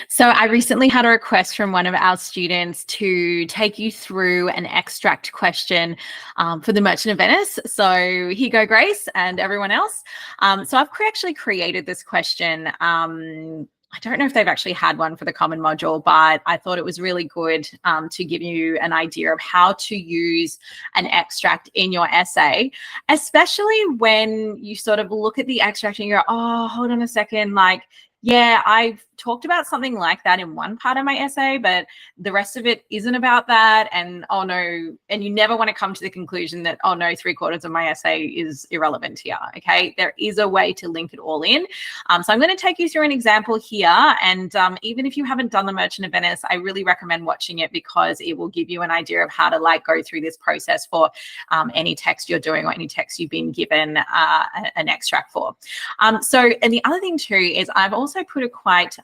So I recently had a request from one of our students to take you through an extract question for the Merchant of Venice. So here you go, Grace, and everyone else. So I've actually created this question. I don't know if they've actually had one for the common module, but I thought it was really good to give you an idea of how to use an extract in your essay, especially when you sort of look at the extract and you go, oh, hold on a second, like, yeah, I've talked about something like that in one part of my essay, but the rest of it isn't about that. And oh no, and you never want to come to the conclusion that, oh no, 3/4 of my essay is irrelevant here. Okay, there is a way to link it all in. So I'm going to take you through an example here. And even if you haven't done the Merchant of Venice, I really recommend watching it because it will give you an idea of how to like go through this process for any text you're doing or any text you've been given an extract for. And the other thing too is I've also put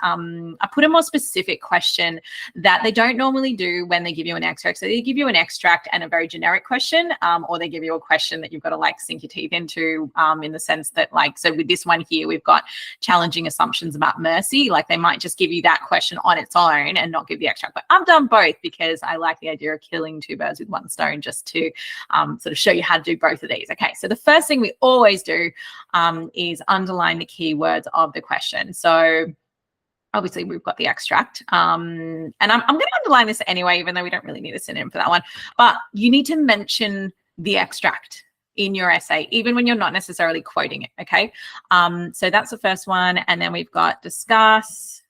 I put a more specific question that they don't normally do when they give you an extract. So they give you an extract and a very generic question, or they give you a question that you've got to like sink your teeth into in the sense that like, so with this one here, we've got challenging assumptions about mercy. Like they might just give you that question on its own and not give the extract. But I've done both because I like the idea of killing two birds with one stone just to sort of show you how to do both of these. Okay, so the first thing we always do is underline the keywords of the question. So obviously we've got the extract and I'm going to underline this anyway, even though we don't really need a synonym for that one, but you need to mention the extract in your essay, even when you're not necessarily quoting it. Okay. So that's the first one. And then we've got discuss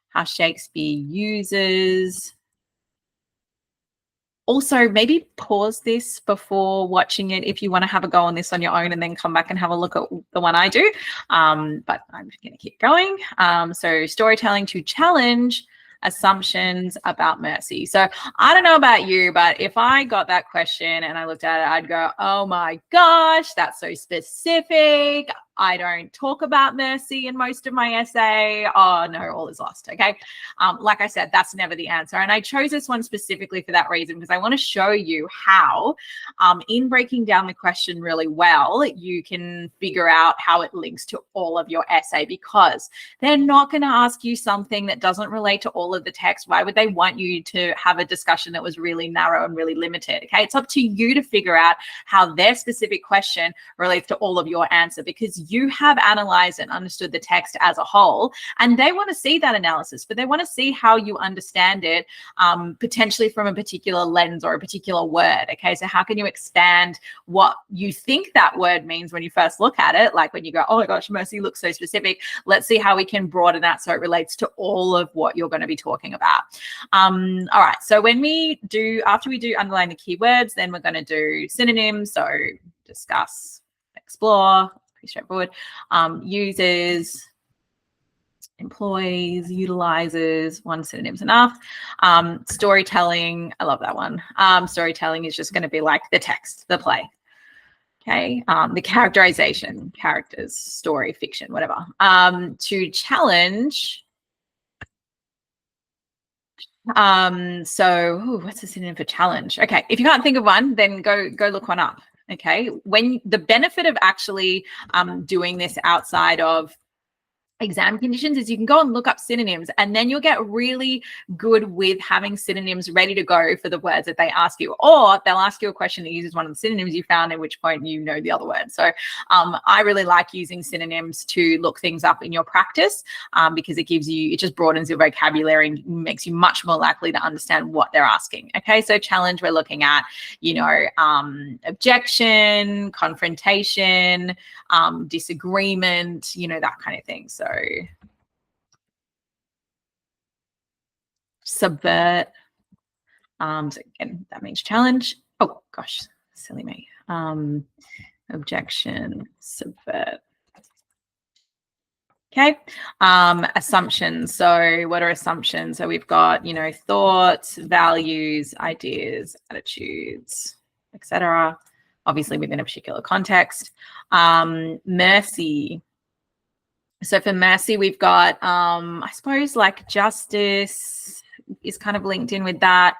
how Shakespeare uses. Also, maybe pause this before watching it if you want to have a go on this on your own and then come back and have a look at the one I do. But I'm just going to keep going. So storytelling to challenge assumptions about mercy. So I don't know about you, but if I got that question and I looked at it, I'd go, oh my gosh, that's so specific. I don't talk about mercy in most of my essay. Oh no, all is lost. Okay. Like I said, that's never the answer. And I chose this one specifically for that reason, because I want to show you how in breaking down the question really well, you can figure out how it links to all of your essay, because they're not going to ask you something that doesn't relate to all of the text. Why would they want you to have a discussion that was really narrow and really limited? Okay. It's up to you to figure out how their specific question relates to all of your answer, because you have analyzed and understood the text as a whole, and they want to see that analysis, but they want to see how you understand it potentially from a particular lens or a particular word. Okay, so how can you expand what you think that word means when you first look at it? Like when you go, oh my gosh, mercy looks so specific. Let's see how we can broaden that so it relates to all of what you're going to be talking about. All right, so after we do underline the keywords, then we're going to do synonyms. So discuss, explore, pretty straightforward. Uses, employs, utilizes, one synonym's enough. Storytelling, I love that one. Storytelling is just going to be like the text, the play. Okay, the characterization, characters, story, fiction, whatever. To challenge. What's the synonym for challenge? Okay, if you can't think of one, then go look one up. Okay, when the benefit of actually doing this outside of exam conditions is you can go and look up synonyms, and then you'll get really good with having synonyms ready to go for the words that they ask you, or they'll ask you a question that uses one of the synonyms you found, at which point you know the other word. So I really like using synonyms to look things up in your practice because it just broadens your vocabulary and makes you much more likely to understand what they're asking. Okay, so challenge, we're looking at, objection, confrontation, disagreement, that kind of thing. So subvert. So again, that means challenge. Oh gosh, silly me. Objection, subvert. Okay. Assumptions. So what are assumptions? So we've got, thoughts, values, ideas, attitudes, etc. Obviously within a particular context. Mercy. So for mercy, we've got, I suppose, like justice is kind of linked in with that.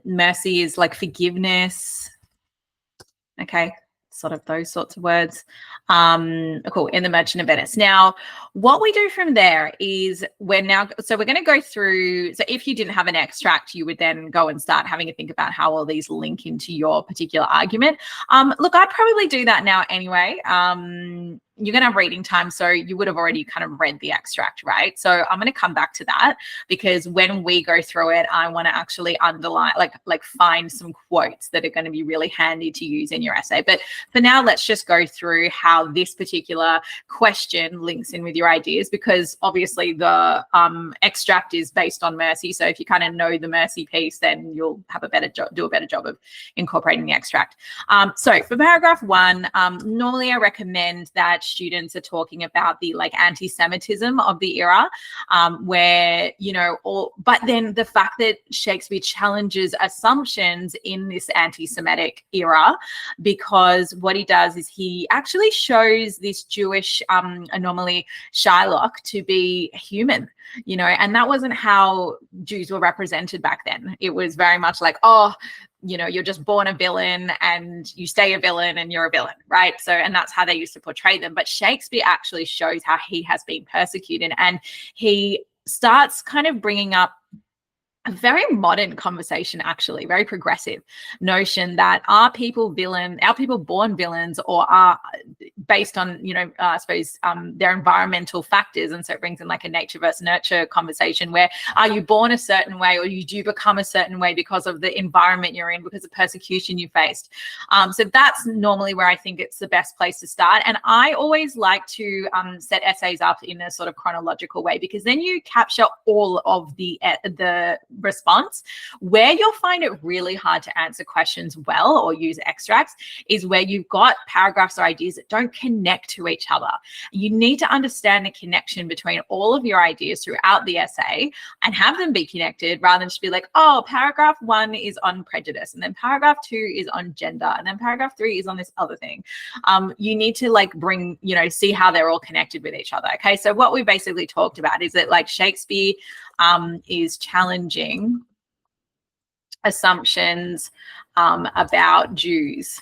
Mercy is like forgiveness. Okay, sort of those sorts of words. Cool, in the Merchant of Venice. Now, what we do from there is we're going to go through, so if you didn't have an extract, you would then go and start having a think about how all these link into your particular argument. Look, I'd probably do that now anyway. You're going to have reading time, so you would have already kind of read the extract, right? So I'm going to come back to that, because when we go through it, I want to actually underline, like find some quotes that are going to be really handy to use in your essay. But for now, let's just go through how this particular question links in with your ideas, because obviously the extract is based on mercy. So if you kind of know the mercy piece, then you'll have a better do a better job of incorporating the extract. So for paragraph 1, normally I recommend that students are talking about the like anti-Semitism of the era, where, you know, but then the fact that Shakespeare challenges assumptions in this anti-Semitic era, because what he does is he actually shows this Jewish anomaly, Shylock, to be human, you know, and that wasn't how Jews were represented back then. It was very much like, oh, you know, you're just born a villain and you stay a villain and you're a villain, right? So, and that's how they used to portray them. But Shakespeare actually shows how he has been persecuted, and he starts kind of bringing up a very modern conversation, actually, very progressive notion that are people born villains, or are based on, you know, I suppose their environmental factors. And so it brings in like a nature versus nurture conversation, where are you born a certain way, or you do become a certain way because of the environment you're in, because of persecution you faced. So that's normally where I think it's the best place to start. And I always like to set essays up in a sort of chronological way, because then you capture all of the response. Where you'll find it really hard to answer questions well or use extracts is where you've got paragraphs or ideas that don't connect to each other. You need to understand the connection between all of your ideas throughout the essay and have them be connected, rather than just be like, oh, paragraph 1 is on prejudice, and then paragraph 2 is on gender, and then paragraph 3 is on this other thing. You need to like bring, you know, see how they're all connected with each other. Okay, so what we basically talked about is that like Shakespeare is challenging assumptions about Jews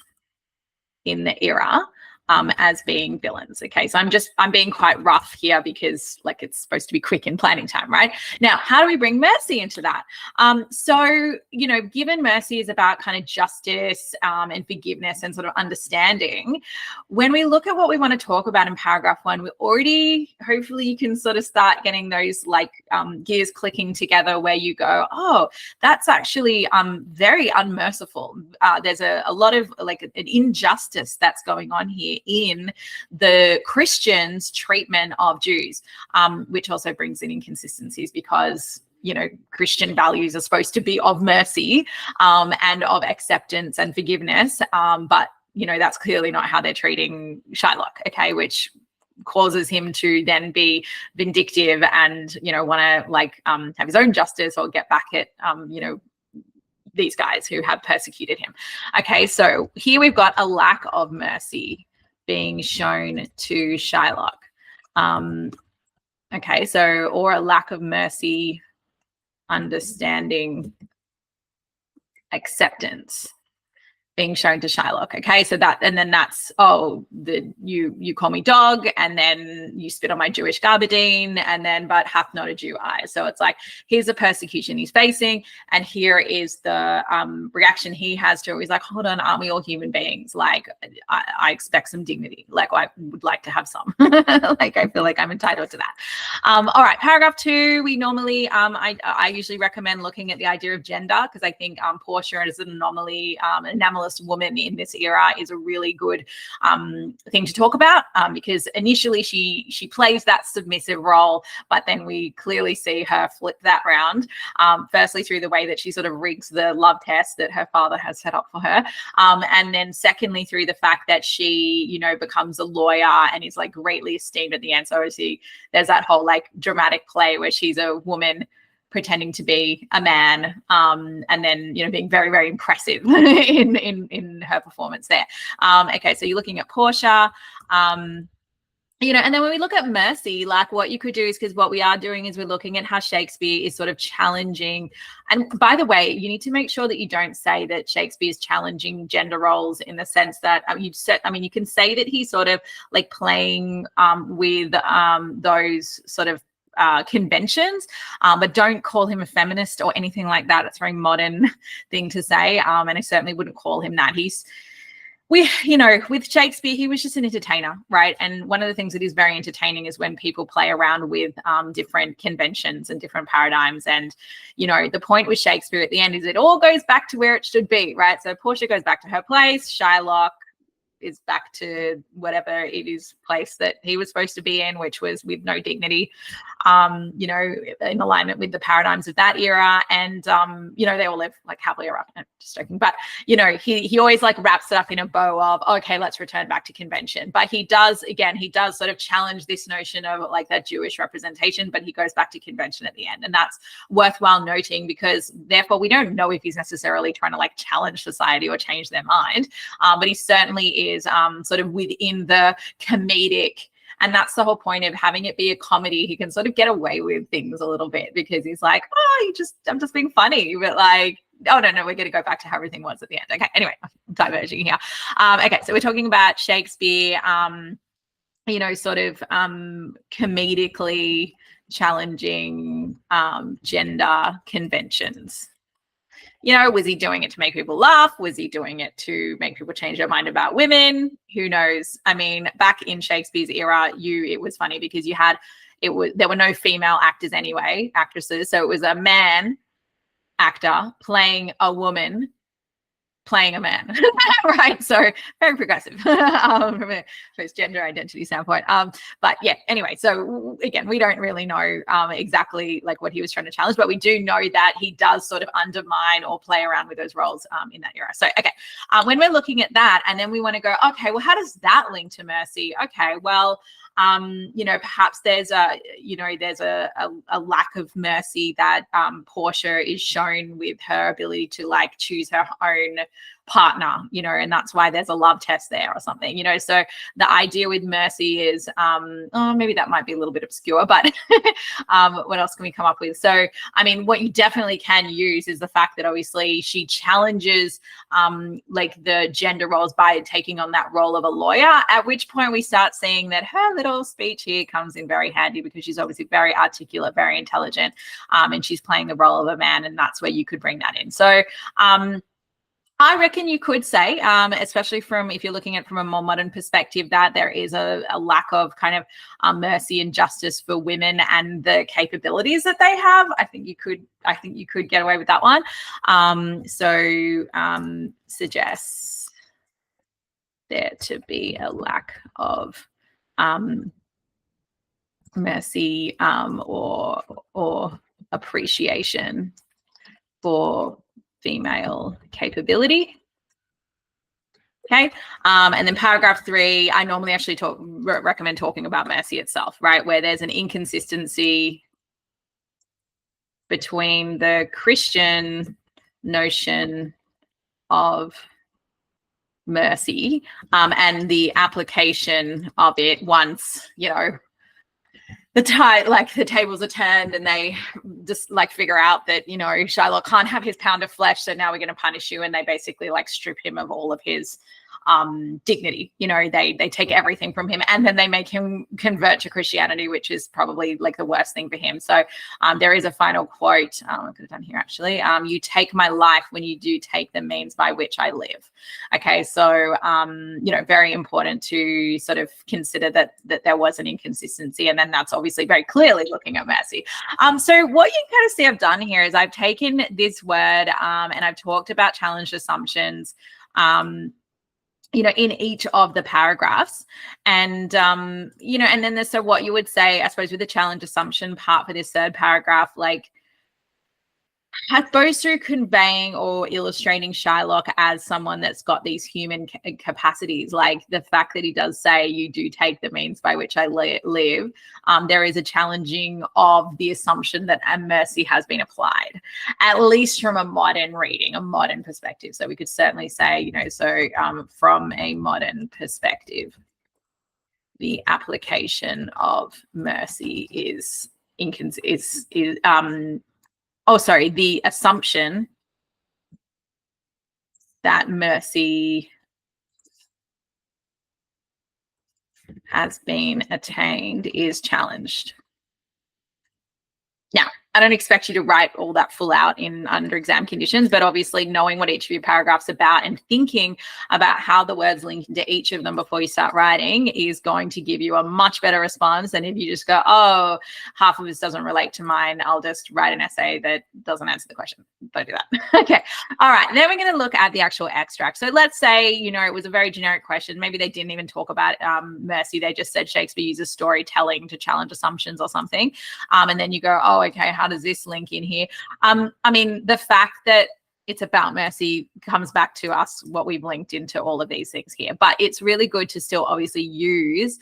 in the era as being villains. Okay, so I'm being quite rough here, because like it's supposed to be quick in planning time, right? Now, how do we bring mercy into that? So, you know, given mercy is about kind of justice and forgiveness and sort of understanding, when we look at what we want to talk about in paragraph 1, we already, hopefully you can sort of start getting those like gears clicking together, where you go, oh, that's actually very unmerciful. There's a lot of like an injustice that's going on here in the Christians' treatment of Jews, which also brings in inconsistencies, because, you know, Christian values are supposed to be of mercy and of acceptance and forgiveness, but, you know, that's clearly not how they're treating Shylock, okay, which causes him to then be vindictive and, you know, want to like have his own justice or get back at, you know, these guys who have persecuted him. Okay, so here we've got a lack of mercy being shown to Shylock. Okay, so, or a lack of mercy, understanding, acceptance being shown to Shylock. Okay, so that, and then that's, oh, you call me dog, and then you spit on my Jewish gabardine, and then but hath not a Jew eye. So it's like, here's the persecution he's facing, and here is the reaction he has to it. He's like, hold on, aren't we all human beings? Like, I expect some dignity. Like, I would like to have some. Like, I feel like I'm entitled to that. All right, paragraph 2, we normally, I usually recommend looking at the idea of gender, because I think Portia as an anomaly, anomalous woman in this era is a really good thing to talk about, because initially she plays that submissive role, but then we clearly see her flip that round, firstly through the way that she sort of rigs the love test that her father has set up for her, and then secondly through the fact that she, you know, becomes a lawyer and is like greatly esteemed at the end. So obviously there's that whole like dramatic play where she's a woman pretending to be a man, and then, you know, being very, very impressive in her performance there. Okay, so you're looking at Portia. And then when we look at mercy, like what you could do is, because what we are doing is we're looking at how Shakespeare is sort of challenging. And by the way, you need to make sure that you don't say that Shakespeare is challenging gender roles in the sense that you can say that he's sort of like playing with those sort of conventions, but don't call him a feminist or anything like that. It's a very modern thing to say, and I certainly wouldn't call him that. With Shakespeare, he was just an entertainer, right? And one of the things that is very entertaining is when people play around with different conventions and different paradigms. And, the point with Shakespeare at the end is it all goes back to where it should be, right? So Portia goes back to her place, Shylock is back to whatever it is place that he was supposed to be in, which was with no dignity, in alignment with the paradigms of that era. And, they all live like happily ever after. Just joking. But, he always like wraps it up in a bow of, okay, let's return back to convention. But he does sort of challenge this notion of like that Jewish representation, but he goes back to convention at the end. And that's worthwhile noting, because therefore we don't know if he's necessarily trying to like challenge society or change their mind. But he certainly is sort of within the comedic. And that's the whole point of having it be a comedy. He can sort of get away with things a little bit because he's like, I'm just being funny. But like, oh, no, we're going to go back to how everything was at the end. Okay, anyway, I'm diverging here. Okay, so we're talking about Shakespeare, sort of comedically challenging gender conventions. Was he doing it to make people laugh? Was he doing it to make people change their mind about women? Who knows? I mean, back in Shakespeare's era, it was funny because there were no female actors anyway, actresses. So it was a man actor playing a woman playing a man, right? So very progressive from a gender identity standpoint. But yeah, anyway, so again, we don't really know exactly like what he was trying to challenge, but we do know that he does sort of undermine or play around with those roles in that era. So, okay, when we're looking at that, and then we want to go, okay, well, how does that link to mercy? Okay, well, perhaps there's a lack of mercy that Portia is shown with her ability to like choose her own partner, and that's why there's a love test there or something, so the idea with mercy is maybe that might be a little bit obscure, but what else can we come up with? So I mean, what you definitely can use is the fact that obviously she challenges like the gender roles by taking on that role of a lawyer, at which point we start seeing that her little speech here comes in very handy, because she's obviously very articulate, very intelligent, and she's playing the role of a man, and that's where you could bring that in. So I reckon you could say, especially if you're looking at it from a more modern perspective, that there is a lack of kind of mercy and justice for women and the capabilities that they have. I think you could get away with that one. Suggests there to be a lack of mercy or appreciation for female capability. Okay, and then paragraph 3, I normally actually recommend talking about mercy itself, right, where there's an inconsistency between the Christian notion of mercy and the application of it once, the tables are turned and they just like figure out that, Shylock can't have his pound of flesh, so now we're going to punish you. And they basically like strip him of all of his dignity. They take everything from him, and then they make him convert to Christianity, which is probably like the worst thing for him. So there is a final quote I could have done here actually. You take my life when you do take the means by which I live. Okay, so very important to sort of consider that there was an inconsistency, and then that's obviously very clearly looking at mercy. So what you kind of see I've done here is I've taken this word and I've talked about challenged assumptions in each of the paragraphs. And, and then so what you would say, I suppose, with the challenge assumption part for this third paragraph, like, I suppose through conveying or illustrating Shylock as someone that's got these human capacities, like the fact that he does say, you do take the means by which I live, there is a challenging of the assumption that a mercy has been applied, at least from a modern reading, a modern perspective. So we could certainly say, from a modern perspective. the application of mercy is the assumption that mercy has been attained is challenged. Now, I don't expect you to write all that full out in under exam conditions, but obviously knowing what each of your paragraphs about and thinking about how the words link into each of them before you start writing is going to give you a much better response than if you just go, oh, half of this doesn't relate to mine, I'll just write an essay that doesn't answer the question. Don't do that. Okay. All right. Then we're going to look at the actual extract. So let's say, it was a very generic question. Maybe they didn't even talk about mercy. They just said Shakespeare uses storytelling to challenge assumptions or something. And then you go, oh, okay, how does this link in here? I mean, the fact that it's about mercy comes back to us, what we've linked into all of these things here. But it's really good to still obviously use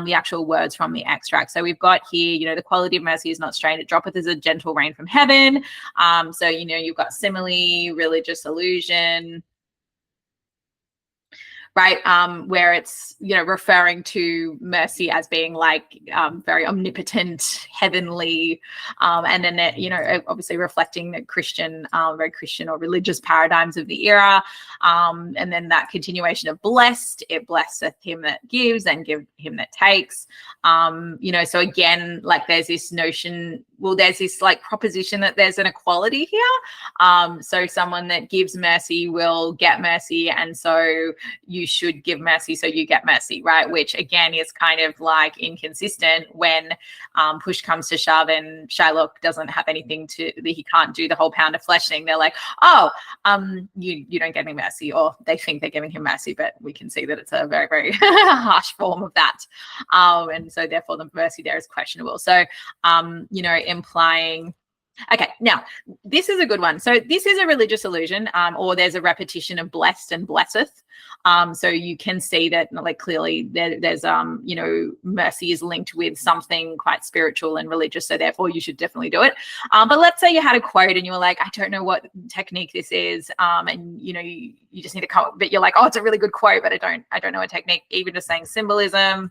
the actual words from the extract. So we've got here, the quality of mercy is not strained, it droppeth as a gentle rain from heaven. So, you've got simile, religious allusion, right? Where it's, referring to mercy as being like very omnipotent, heavenly, and then, obviously reflecting the Christian, very Christian or religious paradigms of the era. And then that continuation of blessed, it blesseth him that gives and give him that takes. So again, like there's this notion, there's this like proposition that there's an equality here. So someone that gives mercy will get mercy. And so you should give mercy so you get mercy, right? Which again is kind of like inconsistent when push comes to shove and Shylock doesn't have anything he can't do the whole pound of flesh thing. They're like, oh, you don't get any mercy, or they think they're giving him mercy, but we can see that it's a very, very harsh form of that. And so therefore the mercy there is questionable. So, implying, okay, now this is a good one. So this is a religious allusion, or there's a repetition of blessed and blesseth. So you can see that like clearly there's mercy is linked with something quite spiritual and religious. So therefore you should definitely do it. But let's say you had a quote and you were like, I don't know what technique this is. And you just need to come, but you're like, oh, it's a really good quote, but I don't know a technique. Even just saying symbolism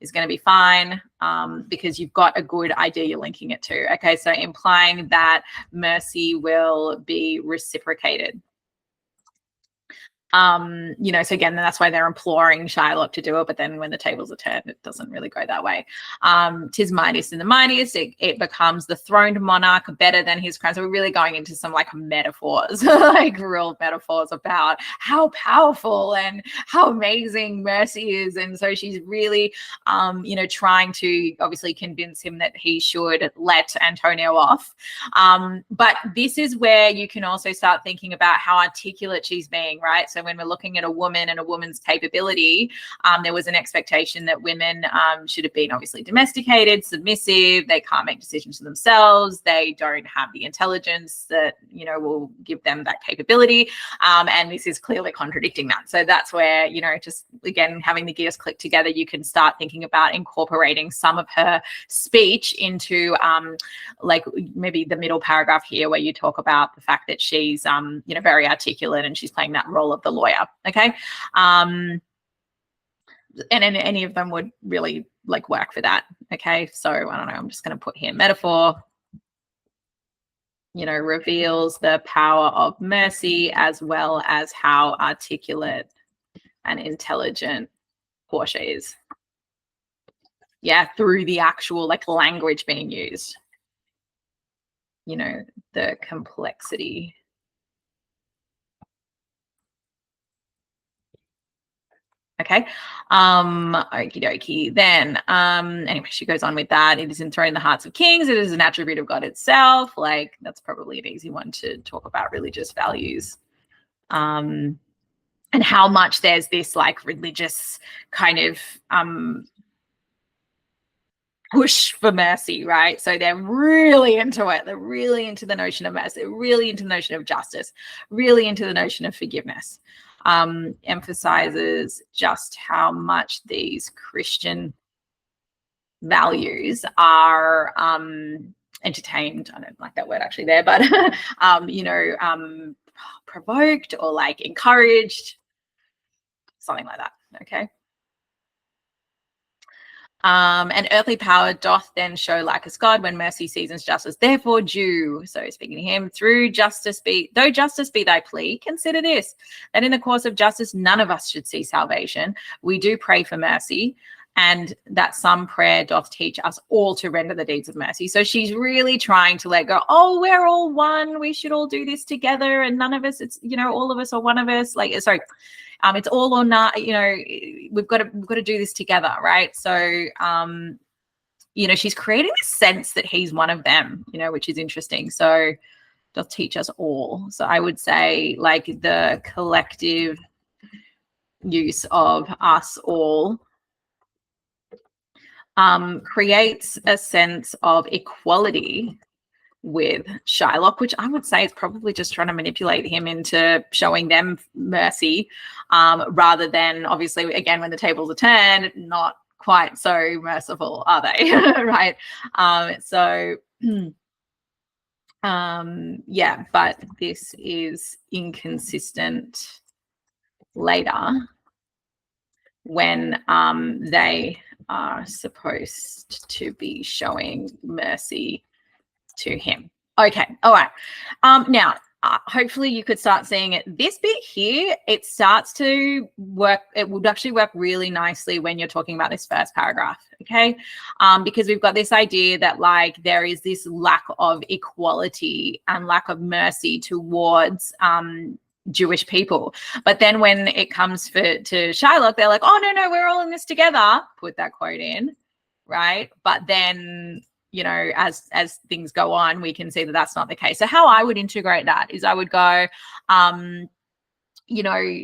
is going to be fine, because you've got a good idea you're linking it to. Okay, so implying that mercy will be reciprocated. So again, that's why they're imploring Shylock to do it, but then when the tables are turned, it doesn't really go that way. Tis mightiest in the mightiest, it becomes the throned monarch better than his crown. So we're really going into some like metaphors, like real metaphors about how powerful and how amazing mercy is. And so she's really, trying to obviously convince him that he should let Antonio off. But this is where you can also start thinking about how articulate she's being, right? So when we're looking at a woman and a woman's capability, there was an expectation that women should have been obviously domesticated, submissive, they can't make decisions for themselves, they don't have the intelligence that, will give them that capability. And this is clearly contradicting that. So that's where, just again, having the gears click together, you can start thinking about incorporating some of her speech into like maybe the middle paragraph here where you talk about the fact that she's, very articulate and she's playing that role of the lawyer. Okay. And any of them would really like work for that. Okay. So I don't know, I'm just going to put here metaphor, reveals the power of mercy as well as how articulate and intelligent Portia is. Yeah. Through the actual like language being used, the complexity. Okay. Okie dokie. Then, anyway, she goes on with that. It is enthroned in the hearts of kings. It is an attribute of God itself. Like, that's probably an easy one to talk about religious values. And how much there's this like religious kind of push for mercy, right? So they're really into it. They're really into the notion of mercy. They're really into the notion of justice, really into the notion of forgiveness. Emphasizes just how much these Christian values are entertained. I don't like that word actually there, but provoked or like encouraged, something like that. Okay. And earthly power doth then show like as God when mercy seasons justice, therefore due. So speaking to him, through justice be, though justice be thy plea, consider this, that in the course of justice, none of us should see salvation. We do pray for mercy, and that some prayer doth teach us all to render the deeds of mercy. So she's really trying to let go, oh, we're all one, we should all do this together, and none of us, it's, you know, all of us are one of us, like, sorry, it's all or not, you know, we've got to do this together, right? So you know, she's creating this sense that he's one of them, you know, which is interesting. So doth teach us all. So I would say like the collective use of us all creates a sense of equality with Shylock, which I would say is probably just trying to manipulate him into showing them mercy, rather than, obviously, again, when the tables are turned, not quite so merciful, are they? Right? Yeah, but this is inconsistent later when they are supposed to be showing mercy to him. Okay, all right. Now, hopefully you could start seeing it. This bit here, it starts to work. It would actually work really nicely when you're talking about this first paragraph, okay? Because we've got this idea that like there is this lack of equality and lack of mercy towards Jewish people. But then when it comes to Shylock, they're like, oh, no, we're all in this together. Put that quote in, right? But then, you know, as things go on, we can see that that's not the case. So how I would integrate that is I would go, you know,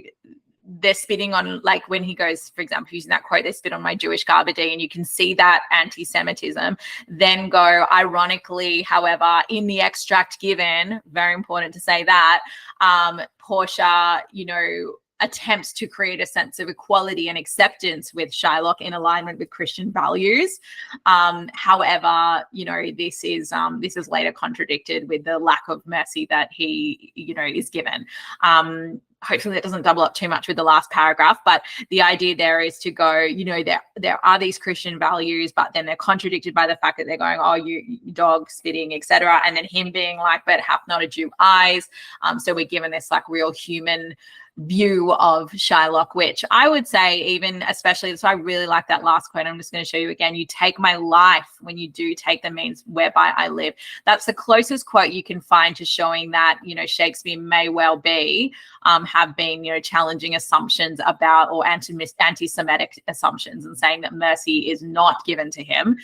they're spitting on, like when he goes, for example, using that quote, they spit on my Jewish garbadine, you can see that anti-Semitism. Then go, ironically, however, in the extract given, very important to say that, Portia, you know, attempts to create a sense of equality and acceptance with Shylock in alignment with Christian values. However, you know, this is later contradicted with the lack of mercy that he, you know, is given. Hopefully that doesn't double up too much with the last paragraph, but the idea there is to go, you know, there are these Christian values, but then they're contradicted by the fact that they're going, oh, you dog spitting, etc. And then him being like, but hath not a Jew eyes. So we're given this like real human view of Shylock, which I would say, even especially, so I really like that last quote. I'm just going to show you again. You take my life when you do take the means whereby I live. That's the closest quote you can find to showing that, you know, Shakespeare may well be have been, you know, challenging assumptions about, or anti-Semitic assumptions, and saying that mercy is not given to him.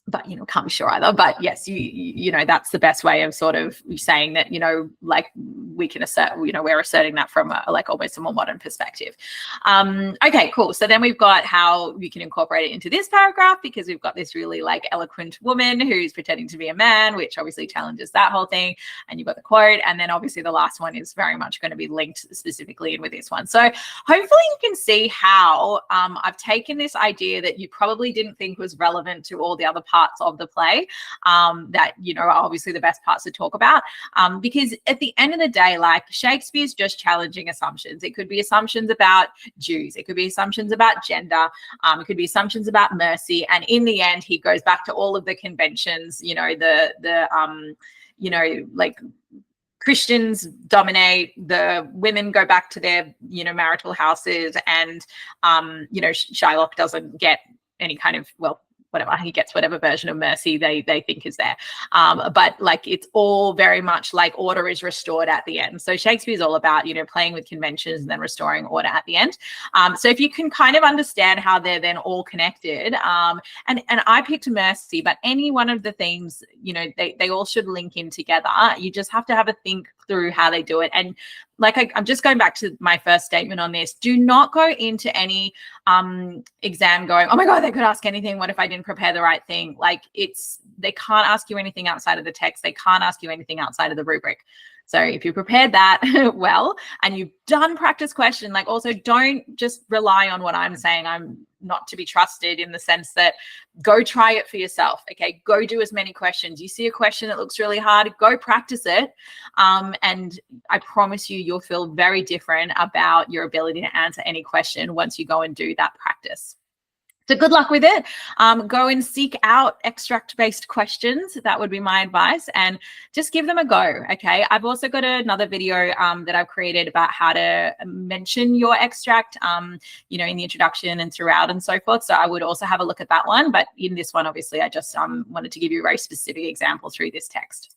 But, you know, can't be sure either. But yes, you know, that's the best way of sort of saying that, you know, like we can assert, you know, we're asserting that from a, like almost a more modern perspective. Okay, cool. So then we've got how you can incorporate it into this paragraph, because we've got this really like eloquent woman who's pretending to be a man, which obviously challenges that whole thing. And you've got the quote. And then obviously the last one is very much going to be linked specifically in with this one. So hopefully you can see how I've taken this idea that you probably didn't think was relevant to all the other parts of the play, that, you know, are obviously the best parts to talk about, because at the end of the day, like Shakespeare's just challenging assumptions. It could be assumptions about Jews, it could be assumptions about gender, it could be assumptions about mercy, and in the end he goes back to all of the conventions, you know, you know, like Christians dominate, the women go back to their, you know, marital houses, and you know, Shylock doesn't get any kind of, well, whatever, he gets whatever version of mercy they think is there. But like, it's all very much like order is restored at the end. So Shakespeare's all about, you know, playing with conventions and then restoring order at the end. So if you can kind of understand how they're then all connected, and I picked mercy, but any one of the themes, you know, they all should link in together. You just have to have a think through how they do it. And like, I'm just going back to my first statement on this. Do not go into any exam going, oh my God, they could ask anything. What if I didn't prepare the right thing? Like, they can't ask you anything outside of the text. They can't ask you anything outside of the rubric. So if you prepared that well, and you've done practice question, like, also don't just rely on what I'm saying. I'm not to be trusted, in the sense that go try it for yourself. Okay, go do as many questions. You see a question that looks really hard, go practice it. And I promise you, you'll feel very different about your ability to answer any question once you go and do that practice. So good luck with it. Go and seek out extract-based questions. That would be my advice, and just give them a go, okay? I've also got another video that I've created about how to mention your extract, you know, in the introduction and throughout and so forth. So I would also have a look at that one. But in this one, obviously, I just wanted to give you a very specific example through this text.